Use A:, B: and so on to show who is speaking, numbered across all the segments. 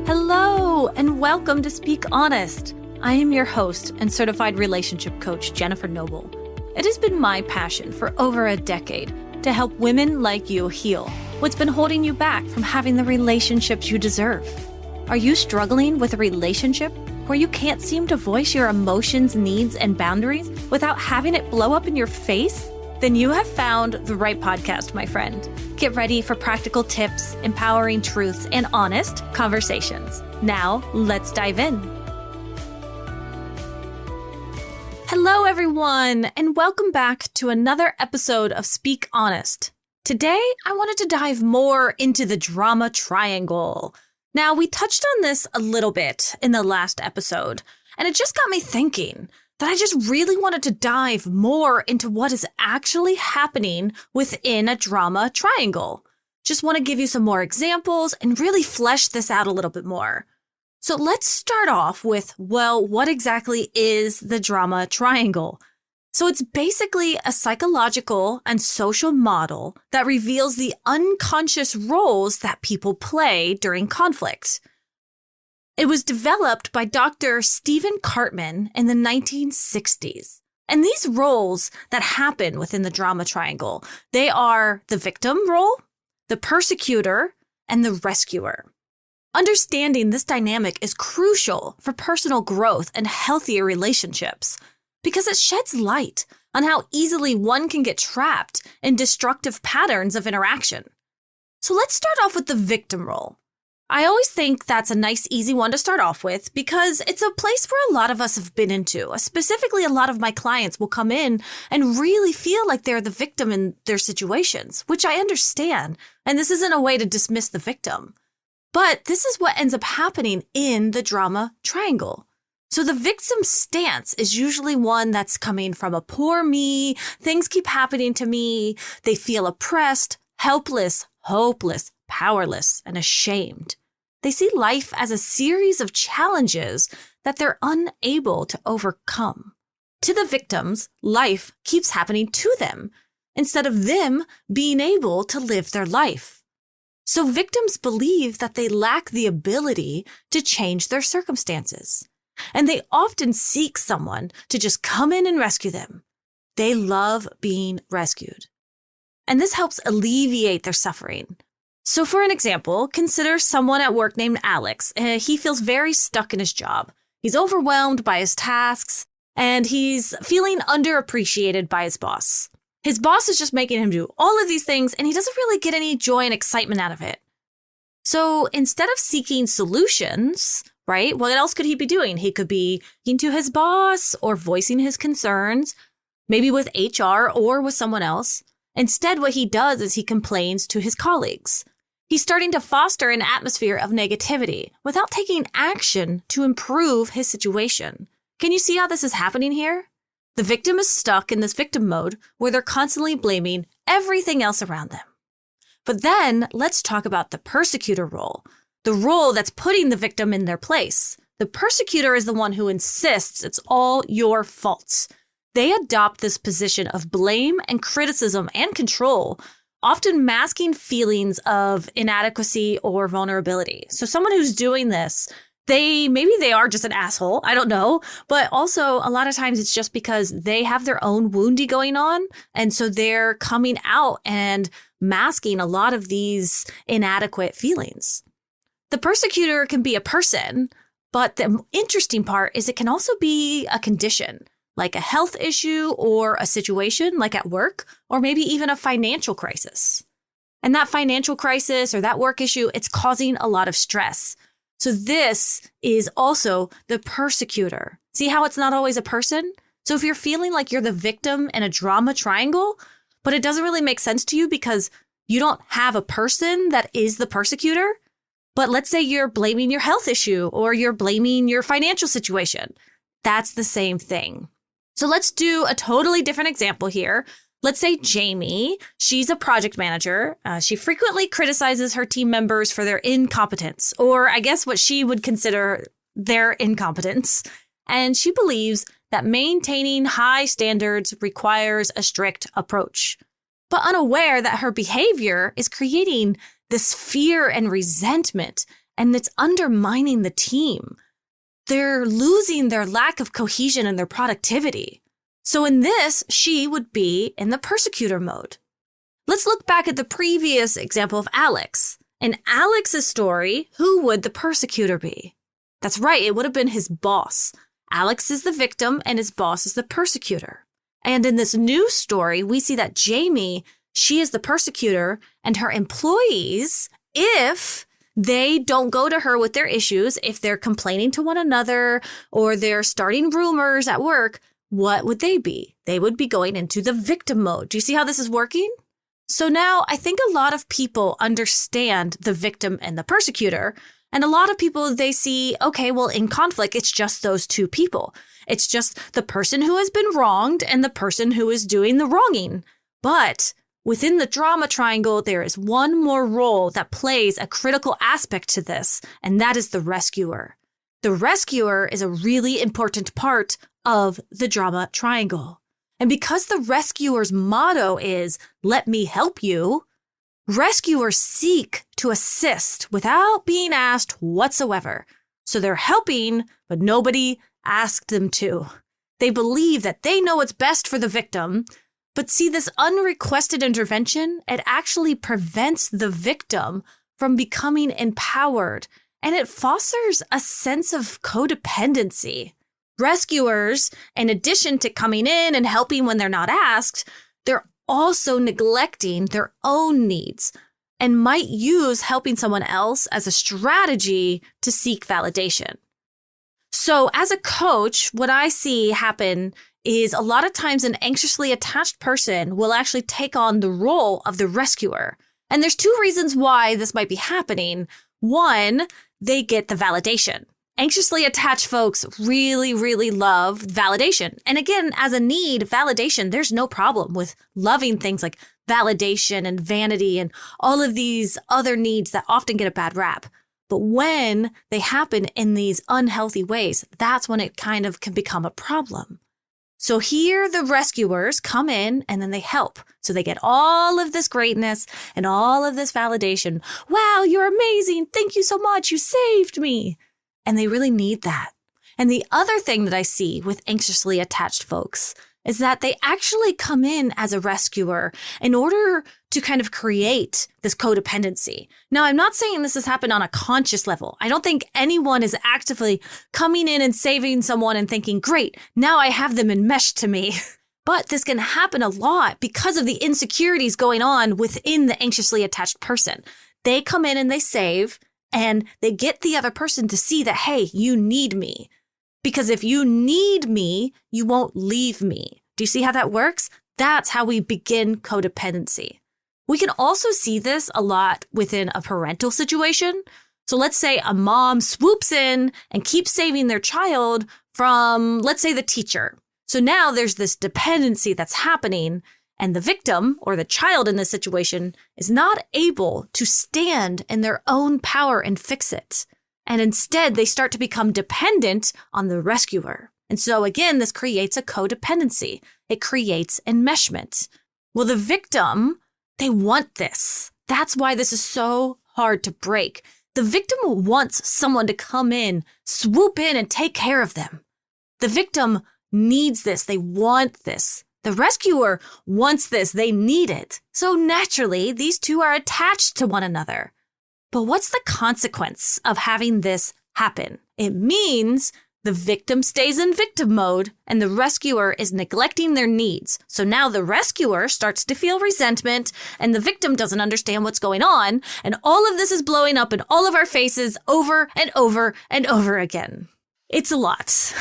A: Hello, and welcome to Speak Honest. I am your host and certified relationship coach, Jennifer Noble. It has been my passion for over a decade to help women like you heal what's been holding you back from having the relationships you deserve. Are you struggling with a relationship where you can't seem to voice your emotions, needs, and boundaries without having it blow up in your face? Then you have found the right podcast, my friend. Get ready for practical tips, empowering truths, and honest conversations. Now, let's dive in. Hello, everyone, and welcome back to another episode of Speak Honest. Today, I wanted to dive more into the drama triangle. Now, we touched on this a little bit in the last episode, and it just got me thinking that I just really wanted to dive more into what is actually happening within a drama triangle. Just want to give you some more examples and really flesh this out a little bit more. So let's start off with, what exactly is the drama triangle? So it's basically a psychological and social model that reveals the unconscious roles that people play during conflict. It was developed by Dr. Stephen Cartman in the 1960s. And these roles that happen within the drama triangle, they are the victim role, the persecutor, and the rescuer. Understanding this dynamic is crucial for personal growth and healthier relationships because it sheds light on how easily one can get trapped in destructive patterns of interaction. So let's start off with the victim role. I always think that's a nice, easy one to start off with because it's a place where a lot of us have been into. Specifically, a lot of my clients will come in and really feel like they're the victim in their situations, which I understand. And this isn't a way to dismiss the victim. But this is what ends up happening in the drama triangle. So the victim stance is usually one that's coming from a poor me, things keep happening to me, they feel oppressed, helpless, hopeless, powerless, and ashamed. They see life as a series of challenges that they're unable to overcome. To the victims, life keeps happening to them instead of them being able to live their life. So victims believe that they lack the ability to change their circumstances, and they often seek someone to just come in and rescue them. They love being rescued, and this helps alleviate their suffering. So for an example, consider someone at work named Alex. He feels very stuck in his job. He's overwhelmed by his tasks, and he's feeling underappreciated by his boss. His boss is just making him do all of these things, and he doesn't really get any joy and excitement out of it. So instead of seeking solutions, right, what else could he be doing? He could be speaking to his boss or voicing his concerns, maybe with HR or with someone else. Instead, what he does is he complains to his colleagues. He's starting to foster an atmosphere of negativity without taking action to improve his situation. Can you see how this is happening here? The victim is stuck in this victim mode where they're constantly blaming everything else around them. But then let's talk about the persecutor role, the role that's putting the victim in their place. The persecutor is the one who insists it's all your fault. They adopt this position of blame and criticism and control, often masking feelings of inadequacy or vulnerability. So someone who's doing this, maybe they are just an asshole, I don't know, but also a lot of times it's just because they have their own wounding going on, and so they're coming out and masking a lot of these inadequate feelings. The persecutor can be a person, but the interesting part is it can also be a condition, like a health issue or a situation like at work, or maybe even a financial crisis. And that financial crisis or that work issue, it's causing a lot of stress. So this is also the persecutor. See how it's not always a person? So if you're feeling like you're the victim in a drama triangle, but it doesn't really make sense to you because you don't have a person that is the persecutor, but let's say you're blaming your health issue or you're blaming your financial situation, that's the same thing. So let's do a totally different example here. Let's say Jamie, she's a project manager. She frequently criticizes her team members for their incompetence, or I guess what she would consider their incompetence. And she believes that maintaining high standards requires a strict approach, but unaware that her behavior is creating this fear and resentment and it's undermining the team. They're losing their lack of cohesion and their productivity. So in this, she would be in the persecutor mode. Let's look back at the previous example of Alex. In Alex's story, who would the persecutor be? That's right, it would have been his boss. Alex is the victim and his boss is the persecutor. And in this new story, we see that Jamie, she is the persecutor, and her employees, if they don't go to her with their issues, if they're complaining to one another or they're starting rumors at work, what would they be? They would be going into the victim mode. Do you see how this is working? So now I think a lot of people understand the victim and the persecutor. And a lot of people, they see, okay, well, in conflict, it's just those two people. It's just the person who has been wronged and the person who is doing the wronging. But within the drama triangle, there is one more role that plays a critical aspect to this, and that is the rescuer. The rescuer is a really important part of the drama triangle. And because the rescuer's motto is, let me help you, rescuers seek to assist without being asked whatsoever. So they're helping, but nobody asked them to. They believe that they know what's best for the victim, but see, this unrequested intervention, it actually prevents the victim from becoming empowered, and it fosters a sense of codependency. Rescuers, in addition to coming in and helping when they're not asked, they're also neglecting their own needs and might use helping someone else as a strategy to seek validation. So as a coach, what I see happen is a lot of times an anxiously attached person will actually take on the role of the rescuer. And there's two reasons why this might be happening. One, they get the validation. Anxiously attached folks really, really love validation. And again, as a need, validation, there's no problem with loving things like validation and vanity and all of these other needs that often get a bad rap. But when they happen in these unhealthy ways, that's when it kind of can become a problem. So here the rescuers come in and then they help. So they get all of this greatness and all of this validation. Wow, you're amazing. Thank you so much. You saved me. And they really need that. And the other thing that I see with anxiously attached folks is that they actually come in as a rescuer in order to kind of create this codependency. Now, I'm not saying this has happened on a conscious level. I don't think anyone is actively coming in and saving someone and thinking, great, now I have them enmeshed to me. But this can happen a lot because of the insecurities going on within the anxiously attached person. They come in and they save, and they get the other person to see that, hey, you need me. Because if you need me, you won't leave me. Do you see how that works? That's how we begin codependency. We can also see this a lot within a parental situation. So let's say a mom swoops in and keeps saving their child from, let's say, the teacher. So now there's this dependency that's happening, and the victim, or the child in this situation, is not able to stand in their own power and fix it. And instead, they start to become dependent on the rescuer. And so again, this creates a codependency. It creates enmeshment. Well, the victim, they want this. That's why this is so hard to break. The victim wants someone to come in, swoop in, and take care of them. The victim needs this. They want this. The rescuer wants this. They need it. So naturally, these two are attached to one another. But what's the consequence of having this happen? It means the victim stays in victim mode and the rescuer is neglecting their needs. So now the rescuer starts to feel resentment and the victim doesn't understand what's going on. And all of this is blowing up in all of our faces over and over and over again. It's a lot.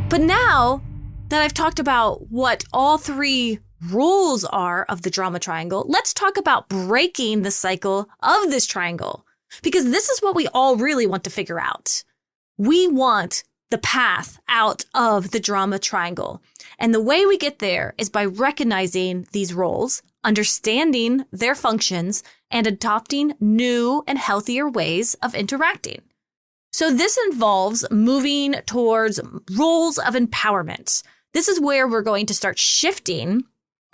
A: But now that I've talked about what all three rules are of the drama triangle, let's talk about breaking the cycle of this triangle, because this is what we all really want to figure out. We want the path out of the drama triangle. And the way we get there is by recognizing these roles, understanding their functions, and adopting new and healthier ways of interacting. So this involves moving towards roles of empowerment. This is where we're going to start shifting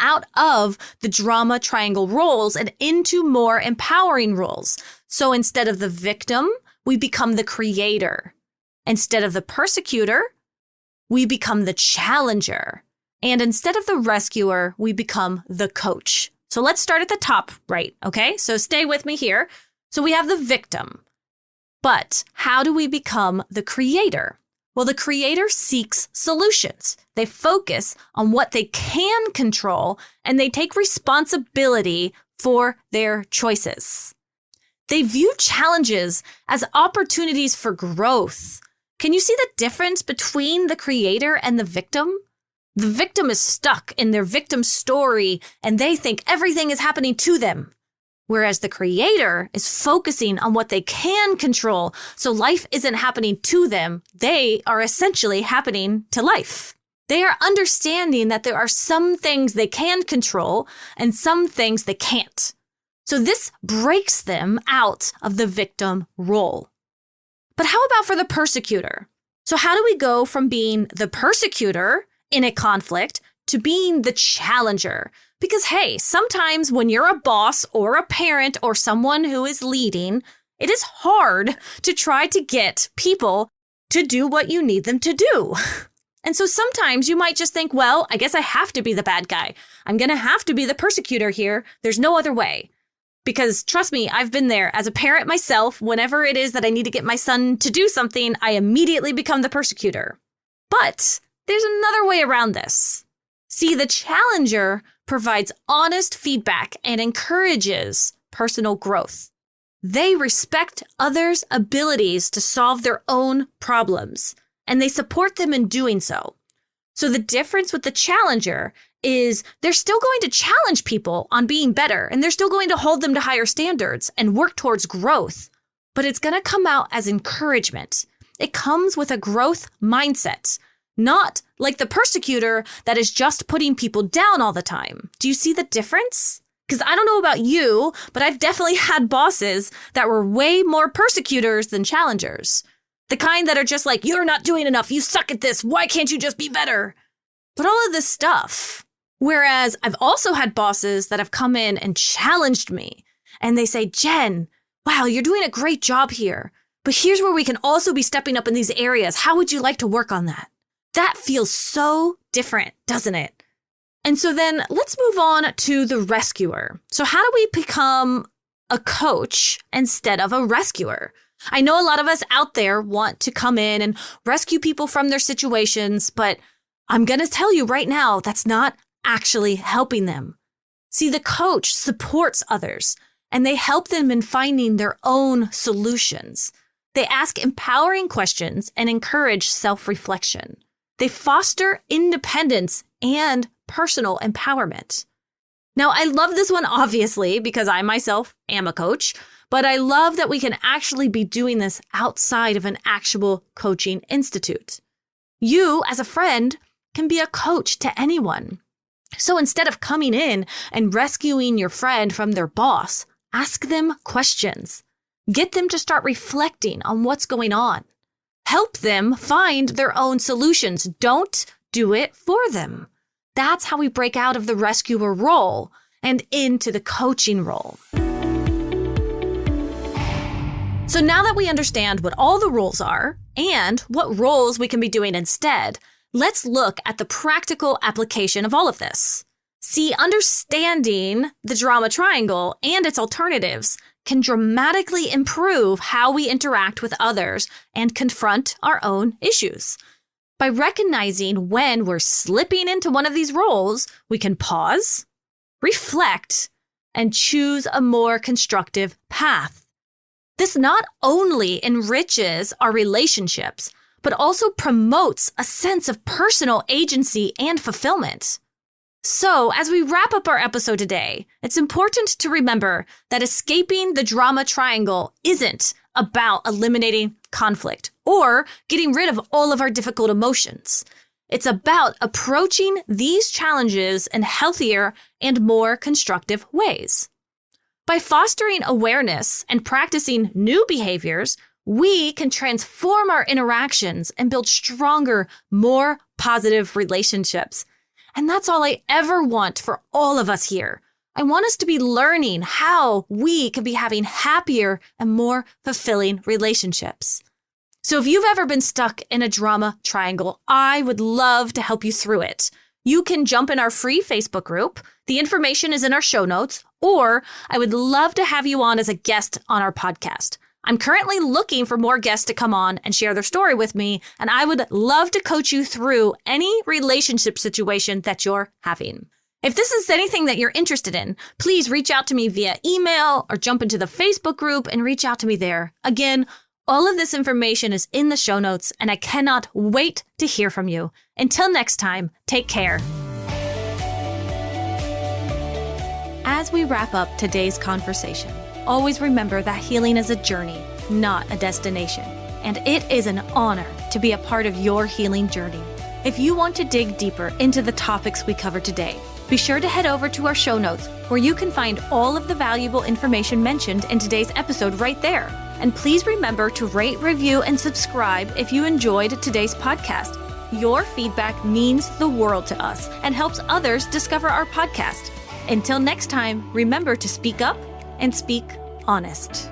A: out of the drama triangle roles and into more empowering roles. So instead of the victim, we become the creator. Instead of the persecutor, we become the challenger. And instead of the rescuer, we become the coach. So let's start at the top right, okay? So stay with me here. So we have the victim. But how do we become the creator? Well, the creator seeks solutions. They focus on what they can control, and they take responsibility for their choices. They view challenges as opportunities for growth. Can you see the difference between the creator and the victim? The victim is stuck in their victim story, and they think everything is happening to them. Whereas the creator is focusing on what they can control, so life isn't happening to them. They are essentially happening to life. They are understanding that there are some things they can control and some things they can't. So this breaks them out of the victim role. But how about for the persecutor? So how do we go from being the persecutor in a conflict to being the challenger? Because, hey, sometimes when you're a boss or a parent or someone who is leading, it is hard to try to get people to do what you need them to do. And so sometimes you might just think, well, I guess I have to be the bad guy. I'm going to have to be the persecutor here. There's no other way. Because trust me, I've been there as a parent myself. Whenever it is that I need to get my son to do something, I immediately become the persecutor. But there's another way around this. See, the challenger provides honest feedback and encourages personal growth. They respect others' abilities to solve their own problems, and they support them in doing so. So the difference with the challenger is they're still going to challenge people on being better, and they're still going to hold them to higher standards and work towards growth. But it's going to come out as encouragement. It comes with a growth mindset. Not like the persecutor that is just putting people down all the time. Do you see the difference? Because I don't know about you, but I've definitely had bosses that were way more persecutors than challengers. The kind that are just like, you're not doing enough. You suck at this. Why can't you just be better? But all of this stuff. Whereas I've also had bosses that have come in and challenged me. And they say, Jen, wow, you're doing a great job here. But here's where we can also be stepping up in these areas. How would you like to work on that? That feels so different, doesn't it? And so then let's move on to the rescuer. So how do we become a coach instead of a rescuer? I know a lot of us out there want to come in and rescue people from their situations, but I'm going to tell you right now, that's not actually helping them. See, the coach supports others and they help them in finding their own solutions. They ask empowering questions and encourage self-reflection. They foster independence and personal empowerment. Now, I love this one, obviously, because I myself am a coach, but I love that we can actually be doing this outside of an actual coaching institute. You, as a friend, can be a coach to anyone. So instead of coming in and rescuing your friend from their boss, ask them questions. Get them to start reflecting on what's going on. Help them find their own solutions. Don't do it for them. That's how we break out of the rescuer role and into the coaching role. So now that we understand what all the roles are and what roles we can be doing instead, let's look at the practical application of all of this. See, understanding the drama triangle and its alternatives can dramatically improve how we interact with others and confront our own issues. By recognizing when we're slipping into one of these roles, we can pause, reflect, and choose a more constructive path. This not only enriches our relationships, but also promotes a sense of personal agency and fulfillment. So, as we wrap up our episode today, it's important to remember that escaping the drama triangle isn't about eliminating conflict or getting rid of all of our difficult emotions. It's about approaching these challenges in healthier and more constructive ways. By fostering awareness and practicing new behaviors, we can transform our interactions and build stronger, more positive relationships. And that's all I ever want for all of us here. I want us to be learning how we can be having happier and more fulfilling relationships. So if you've ever been stuck in a drama triangle, I would love to help you through it. You can jump in our free Facebook group. The information is in our show notes, or I would love to have you on as a guest on our podcast. I'm currently looking for more guests to come on and share their story with me, and I would love to coach you through any relationship situation that you're having. If this is anything that you're interested in, please reach out to me via email or jump into the Facebook group and reach out to me there. Again, all of this information is in the show notes, and I cannot wait to hear from you. Until next time, take care. As we wrap up today's conversation, always remember that healing is a journey, not a destination. And it is an honor to be a part of your healing journey. If you want to dig deeper into the topics we covered today, be sure to head over to our show notes where you can find all of the valuable information mentioned in today's episode right there. And please remember to rate, review, and subscribe if you enjoyed today's podcast. Your feedback means the world to us and helps others discover our podcast. Until next time, remember to speak up and speak honest.